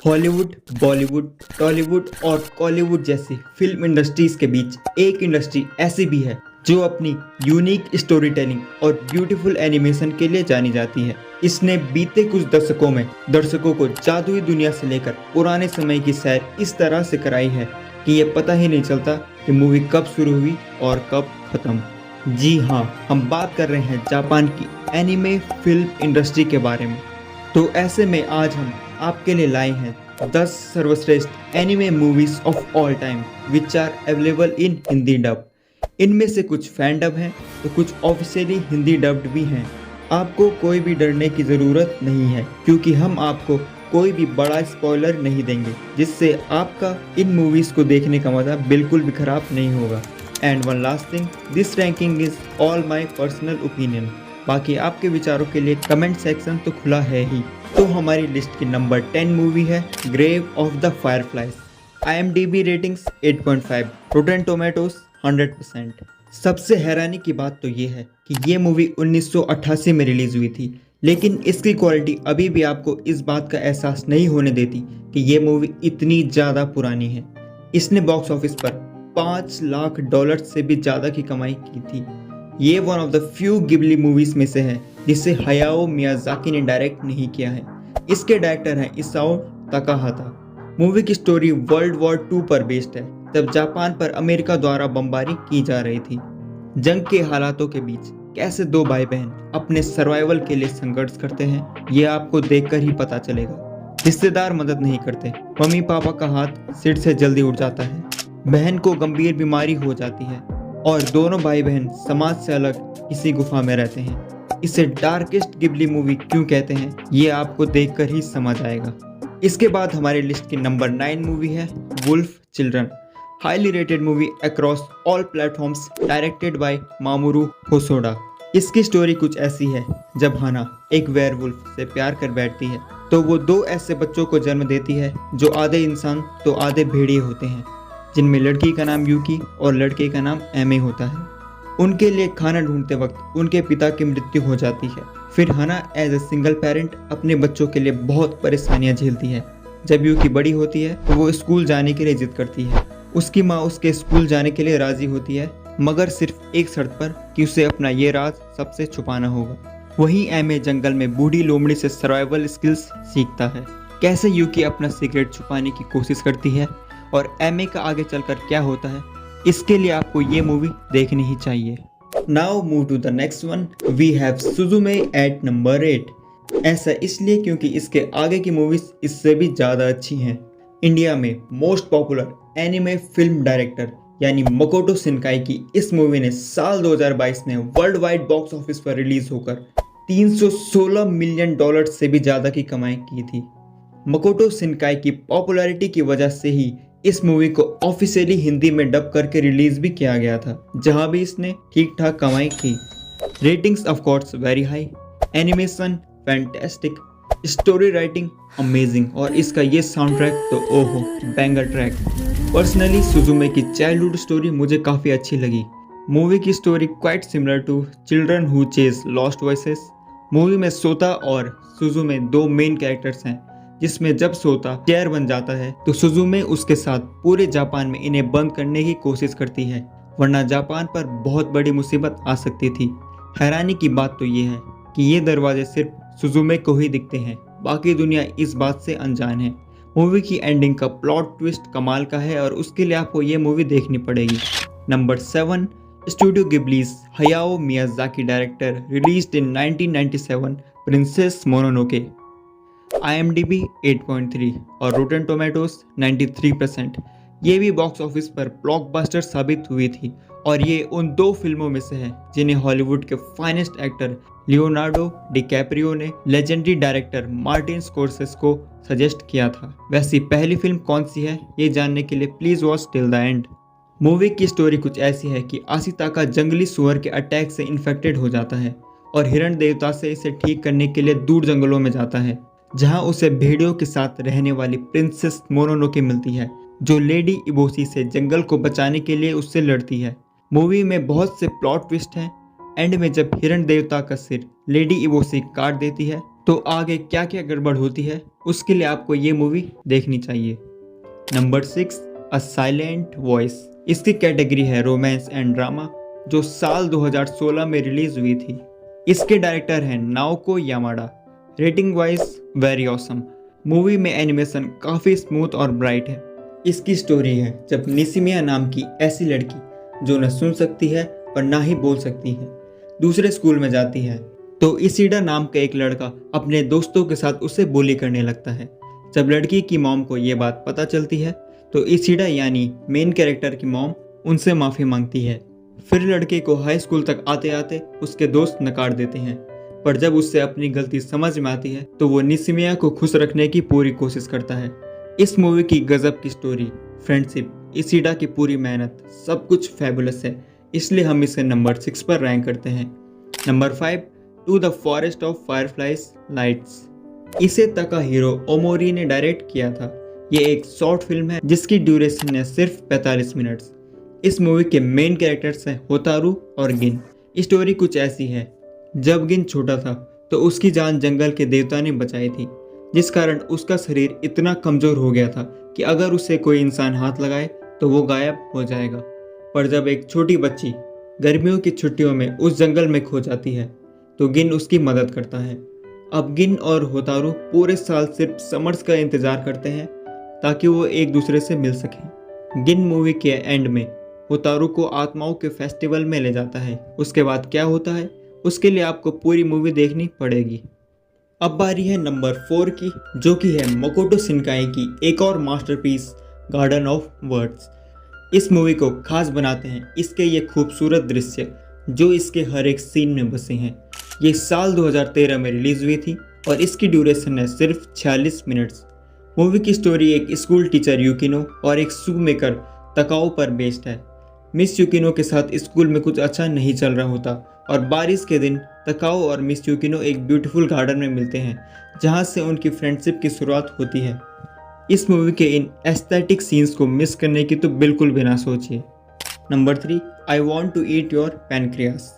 Hollywood, Bollywood, Tollywood और कॉलीवुड जैसी film industries के बीच एक इंडस्ट्री ऐसी भी है जो अपनी यूनिक स्टोरी टेलिंग और ब्यूटीफुल एनिमेशन के लिए जानी जाती है। इसने बीते कुछ दशकों में दर्शकों को जादुई दुनिया से लेकर पुराने समय की सैर इस तरह से कराई है कि ये पता ही नहीं चलता कि मूवी कब शुरू हुई और कब खत्म। जी हाँ, हम बात कर रहे हैं जापान की एनिमे फिल्म इंडस्ट्री के बारे में। तो ऐसे में आज हम आपके लिए लाए हैं 10 सर्वश्रेष्ठ anime movies of all time which are available in Hindi dub. इनमें से कुछ फैन डब हैं तो कुछ ऑफिशियली हिंदी डब्ड भी हैं। आपको कोई भी डरने की ज़रूरत नहीं है क्योंकि हम आपको कोई भी बड़ा स्पॉइलर नहीं देंगे जिससे आपका इन मूवीज़ को देखने का मज़ा बिल्कुल भी खराब नहीं होगा। And one last thing, this ranking is all my personal opinion. बाकी आपके विचारों के लिए कमेंट सेक्शन तो खुला है ही। तो हमारी लिस्ट की नंबर 10 मूवी है grave of the fireflies. IMDb ratings 8.5, rotten tomatoes 100%। सबसे हैरानी की बात तो ये है कि ये मूवी 1988 में रिलीज हुई थी, लेकिन इसकी क्वालिटी अभी भी आपको इस बात का एहसास नहीं होने देती कि ये मूवी इतनी ज़्यादा पुरानी है। इसने बॉक्स ऑफिस पर $5 लाख से भी ज़्यादा की कमाई की थी। ये one of the few Ghibli movies में से है जिसे हयाओ मियाजाकी ने डायरेक्ट नहीं किया है। इसके डायरेक्टर हैं इसाओ ताकाहाता। मूवी की स्टोरी वर्ल्ड वॉर 2 पर बेस्ड है, जब जापान पर अमेरिका द्वारा बमबारी की जा रही थी। जंग के हालातों के बीच कैसे दो भाई बहन अपने सर्वाइवल के लिए संघर्ष करते हैं ये आपको देखकर ही पता चलेगा। रिश्तेदार मदद नहीं करते, मम्मी पापा का हाथ सिर से जल्दी उठ जाता है, बहन को गंभीर बीमारी हो जाती है और दोनों भाई बहन समाज से अलग किसी गुफा में रहते हैं। इसे डार्केस्ट गिबली मूवी क्यों कहते हैं ये आपको देखकर ही समझ आएगा। इसके बाद हमारी लिस्ट की नंबर 9 मूवी है wolf children. Highly rated movie across all platforms, directed by Mamoru Hosoda. इसकी स्टोरी कुछ ऐसी है, जब हाना एक वेयरवुल्फ से प्यार कर बैठती है तो वो 2 ऐसे बच्चों को जन्म देती है जो आधे इंसान तो आधे भेड़िए होते हैं, जिनमें लड़की का नाम यूकी और लड़के का नाम एमे होता है। उनके लिए खाना ढूंढते वक्त उनके पिता की मृत्यु हो जाती है। फिर हना एज ए सिंगल पेरेंट अपने बच्चों के लिए बहुत परेशानियां झेलती है। जब यूकी बड़ी होती है तो वो स्कूल जाने के लिए जिद करती है। उसकी माँ उसके स्कूल जाने के लिए राजी होती है, मगर सिर्फ एक शर्त पर कि उसे अपना ये राज सबसे छुपाना होगा। वहीं एमे जंगल में बूढ़ी लोमड़ी से सर्वाइवल स्किल्स सीखता है, कैसे यूकी अपना सीक्रेट छुपाने की कोशिश करती है और एमे का आगे चलकर क्या होता है। इसके लिए आपको ये मूवी देखनी ही चाहिए। Now move to the next one, we have Suzume at number 8। ऐसा इसलिए क्योंकि इसके आगे की मूवीज इससे भी ज़्यादा अच्छी हैं। इंडिया में most popular anime film director यानी मकोटो शिनकाई की इस मूवी ने साल 2022 में वर्ल्ड वाइड बॉक्स ऑफिस पर रिलीज होकर $316 मिलियन से भी ज़्यादा की कमाई की थी। मकोटो शिनकाई की पॉपुलैरिटी की वजह से ही इस मूवी को ऑफिशियली हिंदी में डब करके रिलीज भी किया गया था, जहां भी इसने ठीक ठाक कमाई की। Ratings of course very high, animation fantastic, story writing amazing और इसका ये साउंड ट्रैक तो ओहो बैंगर ट्रैक। पर्सनली सुजुमे की चाइल्डहुड स्टोरी मुझे काफ़ी अच्छी लगी। मूवी की story quite similar to children who chase lost voices. Movie में सोता और सुजुमे 2 मेन कैरेक्टर्स हैं, जिसमें जब सोता चेयर बन जाता है तो सुजुमे उसके साथ पूरे जापान में इन्हें बंद करने की कोशिश करती है, वरना जापान पर बहुत बड़ी मुसीबत आ सकती थी। हैरानी की बात तो ये है कि ये दरवाजे सिर्फ सुजुमे को ही दिखते हैं, बाकी दुनिया इस बात से अनजान है। मूवी की एंडिंग का प्लॉट ट्विस्ट कमाल का है और उसके लिए आपको ये मूवी देखनी पड़ेगी। Number 7, studio Ghibli's Hayao Miyazaki director, released in 1997, princess Mononoke. IMDb 8.3 और रोटेन टोमेटोज 93%। ये भी बॉक्स ऑफिस पर ब्लॉकबस्टर साबित हुई थी और ये उन 2 फिल्मों में से है जिन्हें हॉलीवुड के फाइनेस्ट एक्टर लियोनार्डो डिकैप्रियो ने लेजेंडरी डायरेक्टर मार्टिन स्कोर्सेसे को सजेस्ट किया था। वैसी पहली फिल्म कौन सी है ये जानने के लिए please watch till the end. Movie की स्टोरी कुछ ऐसी है कि आसिताका जंगली सुअर के अटैक से इन्फेक्टेड हो जाता है और हिरण देवता से इसे ठीक करने के लिए दूर जंगलों में जाता है, जहां उसे भेड़ियों के साथ रहने वाली प्रिंसेस मोनोनोके मिलती है, जो लेडी इबोसी से जंगल को बचाने के लिए उससे लड़ती है। मूवी में बहुत से प्लॉट ट्विस्ट हैं। एंड में जब हिरण देवता का सिर लेडी इबोसी काट देती है तो आगे क्या क्या गड़बड़ होती है उसके लिए आपको ये मूवी देखनी चाहिए। Number 6, a silent voice. इसकी कैटेगरी है रोमांस एंड ड्रामा, जो साल 2016 में रिलीज हुई थी। इसके डायरेक्टर हैं Naoko Yamada. Rating wise very awesome. Movie में एनिमेशन काफ़ी स्मूथ और ब्राइट है। इसकी स्टोरी है जब निशिमिया नाम की ऐसी लड़की जो न सुन सकती है और ना ही बोल सकती है, दूसरे स्कूल में जाती है, तो इसीडा नाम का एक लड़का अपने दोस्तों के साथ उसे bully करने लगता है। जब लड़की की मॉम को ये बात पता चलती है तो इसीडा यानी मेन कैरेक्टर की मॉम उनसे माफ़ी मांगती है। फिर लड़के को हाई स्कूल तक आते आते उसके दोस्त नकार देते हैं, पर जब उससे अपनी गलती समझ में आती है तो वो निशिमिया को खुश रखने की पूरी कोशिश करता है। इस मूवी की गजब की स्टोरी, फ्रेंडशिप, इसीडा की पूरी मेहनत, सब कुछ फैबुलस है, इसलिए हम इसे नंबर 6 पर रैंक करते हैं। Number 5, to the forest of fireflies lights. इसे ताकाहिरो ओमोरी ने डायरेक्ट किया था। ये एक शॉर्ट फिल्म है जिसकी ड्यूरेशन है सिर्फ 45 मिनट्स। इस मूवी के मेन कैरेक्टर्स हैं होतारू और गिन। स्टोरी कुछ ऐसी है, जब गिन छोटा था तो उसकी जान जंगल के देवता ने बचाई थी, जिस कारण उसका शरीर इतना कमज़ोर हो गया था कि अगर उसे कोई इंसान हाथ लगाए तो वो गायब हो जाएगा। पर जब एक छोटी बच्ची गर्मियों की छुट्टियों में उस जंगल में खो जाती है तो गिन उसकी मदद करता है। अब गिन और होतारू पूरे साल सिर्फ समर्स का इंतज़ार करते हैं ताकि वो एक दूसरे से मिल सकें। गिन मूवी के एंड में होतारू को आत्माओं के फेस्टिवल में ले जाता है। उसके बाद क्या होता है उसके लिए आपको पूरी मूवी देखनी पड़ेगी। अब बारी है नंबर 4 की, जो कि है मकोटो शिनकाई की एक और मास्टरपीस गार्डन ऑफ वर्ड्स। इस मूवी को खास बनाते हैं इसके ये खूबसूरत दृश्य जो इसके हर एक सीन में बसे हैं। ये साल 2013 में रिलीज हुई थी और इसकी ड्यूरेशन है सिर्फ 46 मिनट्स। मूवी की स्टोरी एक स्कूल टीचर यूकिनो और एक शू मेकर तकाओ पर बेस्ड है। मिस यूकिनो के साथ स्कूल में कुछ अच्छा नहीं चल रहा होता और बारिश के दिन तकाओ और मिस यूकिनो एक ब्यूटीफुल गार्डन में मिलते हैं जहां से उनकी फ्रेंडशिप की शुरुआत होती है। इस मूवी के इन एस्थेटिक सीन्स को मिस करने की तो बिल्कुल भी ना सोचिए। Number 3, I want to eat your pancreas.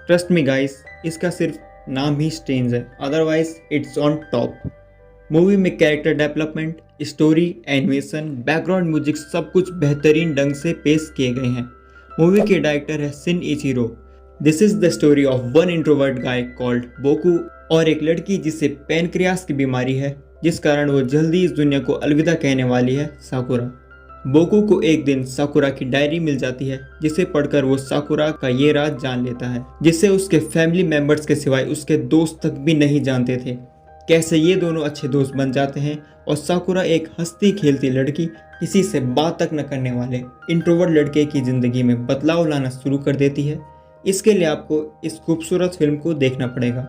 Trust me guys, इसका सिर्फ नाम ही स्ट्रेंज है, otherwise it's on top. Movie में character development, story, animation, background music सब कुछ बेहतरीन ढंग से पेश किए गए हैं। मूवी के डायरेक्टर है Shinichiro. This is the story of one introvert guy called Boku और एक लड़की जिसे पैनक्रियास की बीमारी है, जिस कारण वो जल्दी इस दुनिया को अलविदा कहने वाली है, साकुरा। बोकू को एक दिन साकुरा की डायरी मिल जाती है जिसे पढ़कर वो साकुरा का ये राज जान लेता है जिसे उसके फैमिली मेंबर्स के सिवाय उसके दोस्त तक भी नहीं जानते थे। कैसे ये दोनों अच्छे दोस्त बन जाते हैं और साकुरा एक हंसती खेलती लड़की किसी से बात तक न करने वाले इंट्रोवर्ट लड़के की ज़िंदगी में बदलाव लाना शुरू कर देती है। इसके लिए आपको इस खूबसूरत फिल्म को देखना पड़ेगा।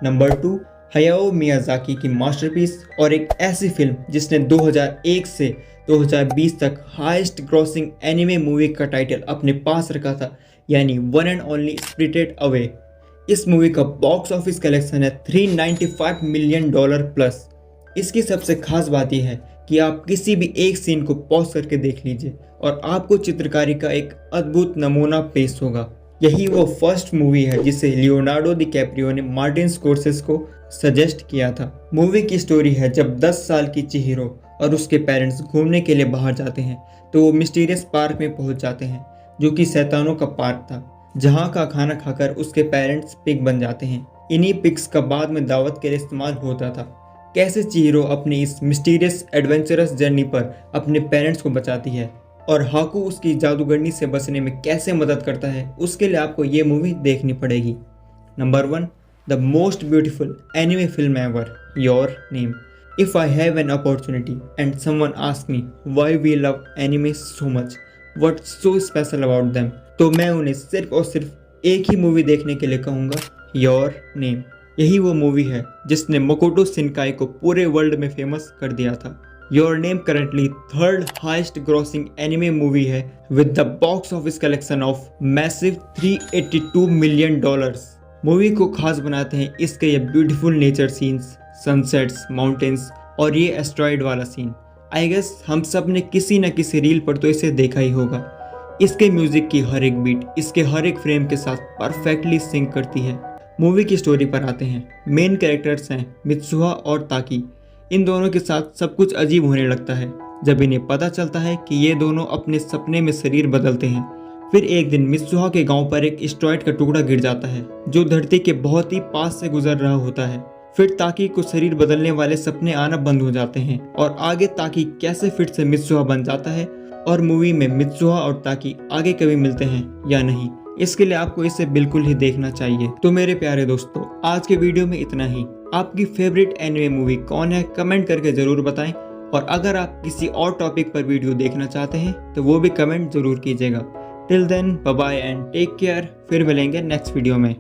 नंबर 2, हयाओ मियाज़ाकी की मास्टरपीस और एक ऐसी फिल्म जिसने 2001 से 2020 तक हाईएस्ट ग्रॉसिंग एनिमे मूवी का टाइटल अपने पास रखा था, यानी one and only spirited away. इस मूवी का बॉक्स ऑफिस कलेक्शन है $395 मिलियन प्लस। इसकी सबसे खास बात यह है कि आप किसी भी एक सीन को पॉज करके देख लीजिए और आपको चित्रकारी का एक अद्भुत नमूना पेश होगा। यही वो फर्स्ट मूवी है जिसे लियोनार्डो डिकैप्रियो ने मार्टिन स्कोर्सेस को सजेस्ट किया था। मूवी की स्टोरी है जब 10 साल की चिहिरो और उसके पेरेंट्स घूमने के लिए बाहर जाते हैं तो वो मिस्टीरियस पार्क में पहुंच जाते हैं जो कि शैतानों का पार्क था, जहां का खाना खाकर उसके पेरेंट्स पिग बन जाते हैं। इन्हीं पिग्स का बाद में दावत के लिए इस्तेमाल होता था। कैसे चिहिरो अपनी इस मिस्टीरियस एडवेंचरस जर्नी पर अपने पेरेंट्स को बचाती है और हाकू उसकी जादूगरनी से बचने में कैसे मदद करता है, उसके लिए आपको ये मूवी देखनी पड़ेगी। Number 1, the most beautiful anime film ever, your name. If I have an opportunity and someone asks me why we love anime so much, what's so special about them, तो मैं उन्हें सिर्फ और सिर्फ एक ही मूवी देखने के लिए कहूँगा, योर नेम। यही वो मूवी है जिसने मकोटो शिनकाई को पूरे वर्ल्ड में फेमस कर दिया था। Your name currently third highest grossing anime movie है with the box office collection of massive $382 million. Movie को खास बनाते हैं इसके ये beautiful nature scenes, sunsets, mountains और ये एस्ट्रॉइड वाला सीन। आई गेस हम सब ने किसी न किसी रील पर तो इसे देखा ही होगा। इसके म्यूजिक की हर एक बीट इसके हर एक फ्रेम के साथ परफेक्टली सिंक करती है। मूवी की स्टोरी पर आते हैं। मेन कैरेक्टर्स हैं मित्सुहा और ताकी। इन दोनों के साथ सब कुछ अजीब होने लगता है जब इन्हें पता चलता है कि ये दोनों अपने सपने में शरीर बदलते हैं। फिर एक दिन मित्सुहा के गांव पर एक एस्टेरॉयड का टुकड़ा गिर जाता है जो धरती के बहुत ही पास से गुजर रहा होता है। फिर ताकी को शरीर बदलने वाले सपने आना बंद हो जाते हैं और आगे ताकी कैसे फिर से मित्सुहा बन जाता है और मूवी में मित्सुहा और ताकी आगे कभी मिलते हैं या नहीं, इसके लिए आपको इसे बिल्कुल ही देखना चाहिए। तो मेरे प्यारे दोस्तों, आज के वीडियो में इतना ही। आपकी फेवरेट एनिमे मूवी कौन है कमेंट करके जरूर बताएं, और अगर आप किसी और टॉपिक पर वीडियो देखना चाहते हैं तो वो भी कमेंट जरूर कीजिएगा। Till then bye bye and take care. फिर मिलेंगे नेक्स्ट वीडियो में।